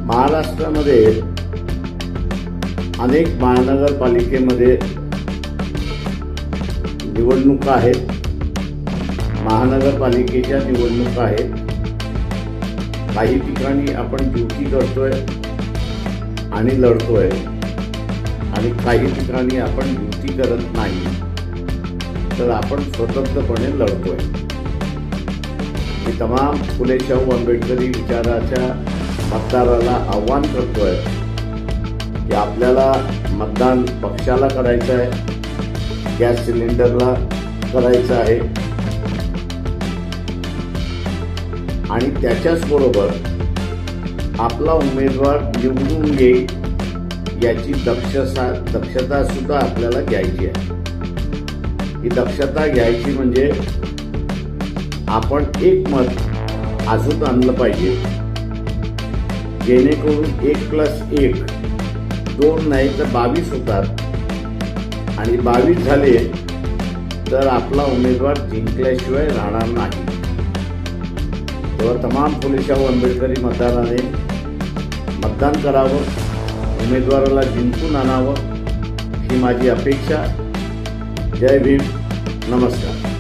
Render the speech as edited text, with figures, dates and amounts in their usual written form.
महाराष्ट्रामध्ये अनेक महानगरपालिकेमध्ये निवडणुका आहेत, महानगरपालिकेच्या निवडणुका आहेत. काही ठिकाणी आपण ड्युटी करतोय आणि लढतोय आणि काही ठिकाणी आपण ड्युटी करत नाही, तर आपण स्वतंत्रपणे लढतोय. मी तमाम फुले शाहू आंबेडकरी विचाराच्या मतदाराला आव्हान करतोय की आपल्याला मतदान पक्षाला करायचं आहे, गॅस सिलेंडरला करायचं आहे आणि त्याच्याच बरोबर आपला उमेदवार निवडून येईल याची दक्षता सुद्धा आपल्याला घ्यायची आहे. ही दक्षता घ्यायची म्हणजे आपण एक मत अजून आणलं पाहिजे, जेणेकरून 1+1 2 नाही तर 22 होतात आणि 22 झाले तर आपला उमेदवार जिंकल्याशिवाय राहणार नाही. तेव्हा तमाम फुले शाहू आंबेडकरी मतदाराने मतदान करावं, उमेदवाराला जिंकून आणावं ही माझी अपेक्षा. जय भीम, नमस्कार.